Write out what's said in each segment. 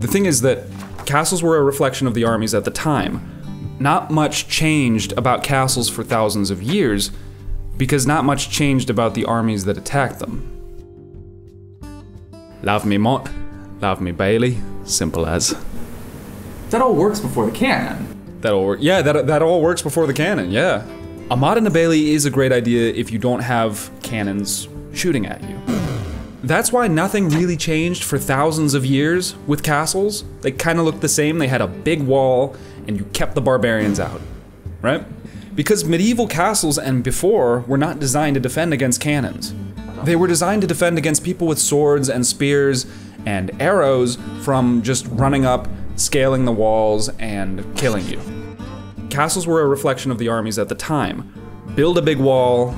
The thing is that castles were a reflection of the armies at the time. Not much changed about castles for thousands of years, because not much changed about the armies that attacked them. Lave me Mont, lave me Bailey, simple as. That all works before the cannon. That all works before the cannon, yeah. A mod in a Bailey is a great idea if you don't have cannons shooting at you. That's why nothing really changed for thousands of years with castles. They kind of looked the same. They had a big wall and you kept the barbarians out, right? Because medieval castles and before were not designed to defend against cannons. They were designed to defend against people with swords and spears and arrows from just running up, scaling the walls, and killing you. Castles were a reflection of the armies at the time. Build a big wall,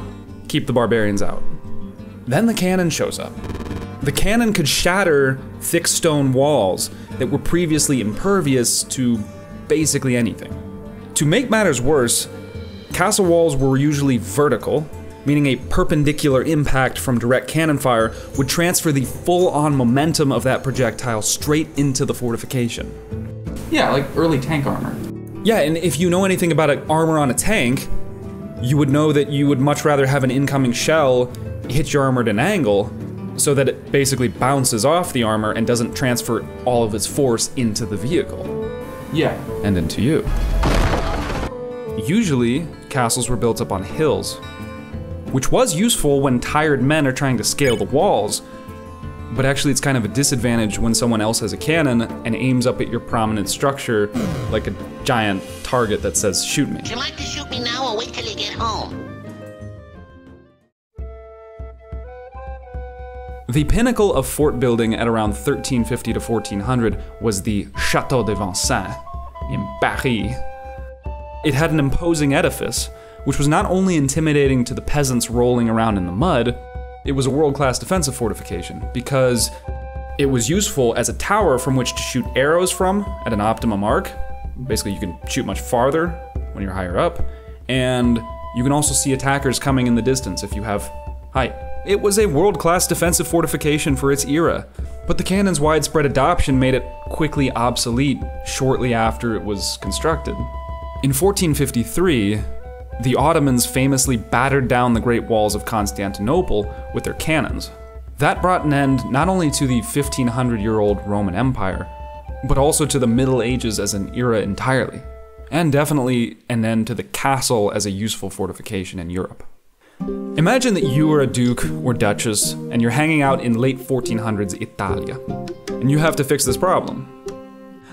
keep the barbarians out. Then the cannon shows up. The cannon could shatter thick stone walls that were previously impervious to basically anything. To make matters worse, castle walls were usually vertical, meaning a perpendicular impact from direct cannon fire would transfer the full-on momentum of that projectile straight into the fortification. Yeah, like early tank armor. Yeah, and if you know anything about armor on a tank, you would know that you would much rather have an incoming shell hit your armor at an angle so that it basically bounces off the armor and doesn't transfer all of its force into the vehicle. Yeah. And into you. Usually, castles were built up on hills, which was useful when tired men are trying to scale the walls, but actually it's kind of a disadvantage when someone else has a cannon and aims up at your prominent structure like a giant target that says, "Shoot me." Would you like to shoot me now or wait till you get home? The pinnacle of fort building at around 1350 to 1400 was the Château de Vincennes in Paris. It had an imposing edifice, which was not only intimidating to the peasants rolling around in the mud, it was a world-class defensive fortification because it was useful as a tower from which to shoot arrows from at an optimum arc. Basically, you can shoot much farther when you're higher up, and you can also see attackers coming in the distance if you have height. It was a world-class defensive fortification for its era, but the cannon's widespread adoption made it quickly obsolete shortly after it was constructed. In 1453, the Ottomans famously battered down the Great Walls of Constantinople with their cannons. That brought an end not only to the 1500-year-old Roman Empire, but also to the Middle Ages as an era entirely, and definitely an end to the castle as a useful fortification in Europe. Imagine that you are a duke or duchess, and you're hanging out in late 1400s Italia, and you have to fix this problem.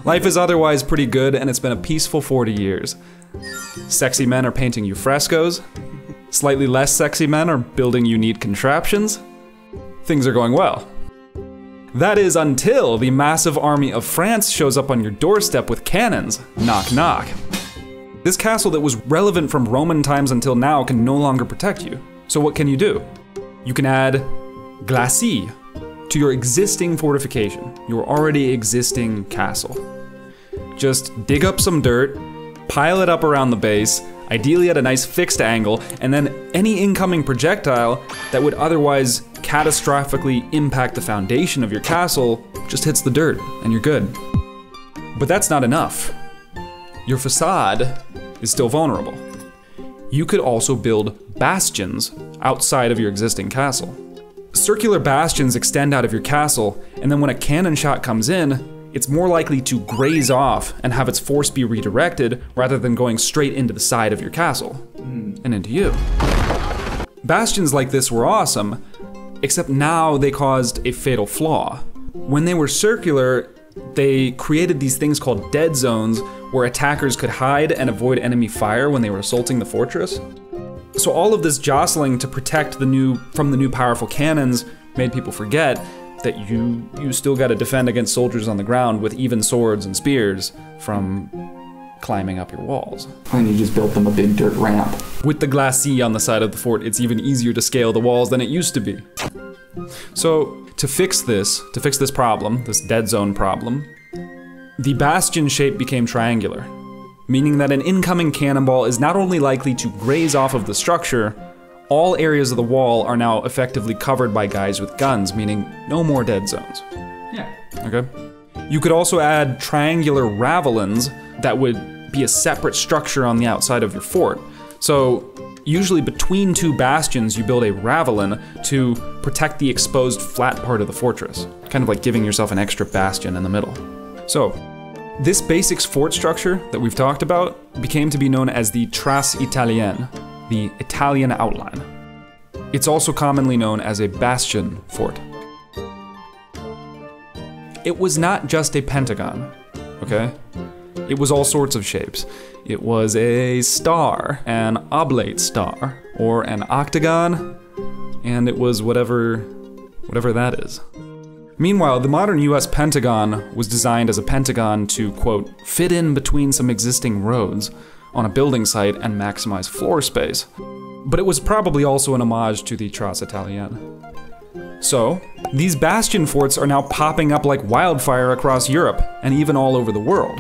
Life is otherwise pretty good, and it's been a peaceful 40 years. Sexy men are painting you frescoes. Slightly less sexy men are building you neat contraptions. Things are going well. That is until the massive army of France shows up on your doorstep with cannons. Knock, knock. This castle that was relevant from Roman times until now can no longer protect you. So what can you do? You can add glacis to your existing fortification, your already existing castle. Just dig up some dirt, pile it up around the base, ideally at a nice fixed angle, and then any incoming projectile that would otherwise catastrophically impact the foundation of your castle just hits the dirt, and you're good. But that's not enough. Your facade is still vulnerable. You could also build bastions outside of your existing castle. Circular bastions extend out of your castle, and then when a cannon shot comes in, it's more likely to graze off and have its force be redirected rather than going straight into the side of your castle and into you. Bastions like this were awesome, except now they caused a fatal flaw. When they were circular, they created these things called dead zones where attackers could hide and avoid enemy fire when they were assaulting the fortress. So all of this jostling to protect from the new powerful cannons made people forget that you still gotta defend against soldiers on the ground with even swords and spears from climbing up your walls. And you just built them a big dirt ramp. With the glacis on the side of the fort, it's even easier to scale the walls than it used to be. So to fix this problem, this dead zone problem, the bastion shape became triangular, meaning that an incoming cannonball is not only likely to graze off of the structure, all areas of the wall are now effectively covered by guys with guns, meaning no more dead zones. Yeah. Okay? You could also add triangular ravelins that would be a separate structure on the outside of your fort. So usually between two bastions, you build a ravelin to protect the exposed flat part of the fortress, kind of like giving yourself an extra bastion in the middle. So this basic fort structure that we've talked about became to be known as the trace italienne, the Italian outline. It's also commonly known as a bastion fort. It was not just a pentagon, okay? It was all sorts of shapes. It was a star, an oblate star, or an octagon, and it was whatever that is. Meanwhile, the modern US Pentagon was designed as a pentagon to, quote, fit in between some existing roads on a building site and maximize floor space. But it was probably also an homage to the Trace Italienne. So, these bastion forts are now popping up like wildfire across Europe, and even all over the world.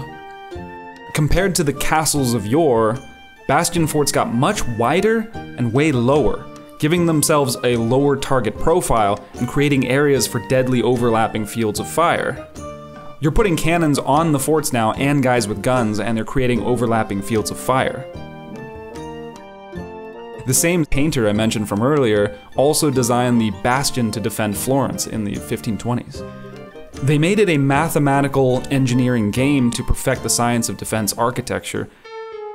Compared to the castles of yore, bastion forts got much wider and way lower, giving themselves a lower target profile and creating areas for deadly overlapping fields of fire. You're putting cannons on the forts now and guys with guns, and they're creating overlapping fields of fire. The same painter I mentioned from earlier also designed the bastion to defend Florence in the 1520s. They made it a mathematical engineering game to perfect the science of defense architecture.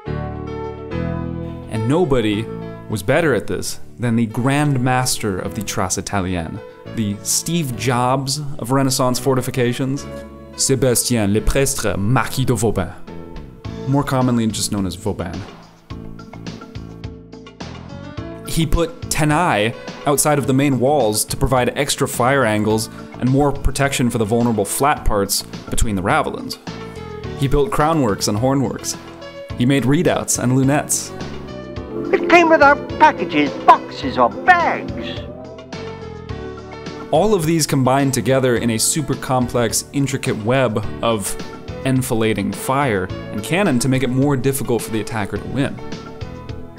And nobody was better at this than the grand master of the Trace Italienne, the Steve Jobs of Renaissance fortifications, Sébastien Le Prestre Marquis de Vauban, more commonly just known as Vauban. He put tenaille outside of the main walls to provide extra fire angles and more protection for the vulnerable flat parts between the ravelins. He built crownworks and hornworks. He made redoubts and lunettes. It came without packages, boxes, or bags. All of these combined together in a super complex, intricate web of enfilading fire and cannon to make it more difficult for the attacker to win.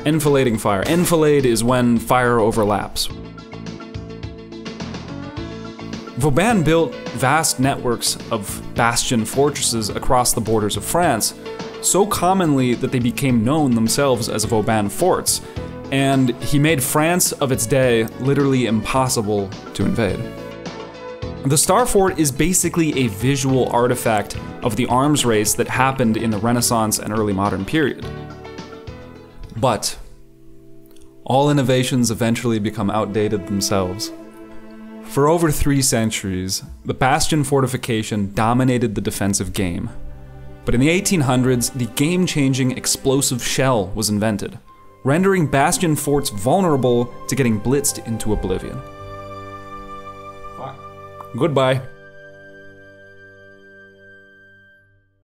Enfilading fire. Enfilade is when fire overlaps. Vauban built vast networks of bastion fortresses across the borders of France, so commonly that they became known themselves as Vauban forts, and he made France of its day literally impossible to invade. The Star Fort is basically a visual artifact of the arms race that happened in the Renaissance and early modern period. But all innovations eventually become outdated themselves. For over 3 centuries, the bastion fortification dominated the defensive game. But in the 1800s, the game-changing explosive shell was invented, rendering bastion forts vulnerable to getting blitzed into oblivion. Goodbye.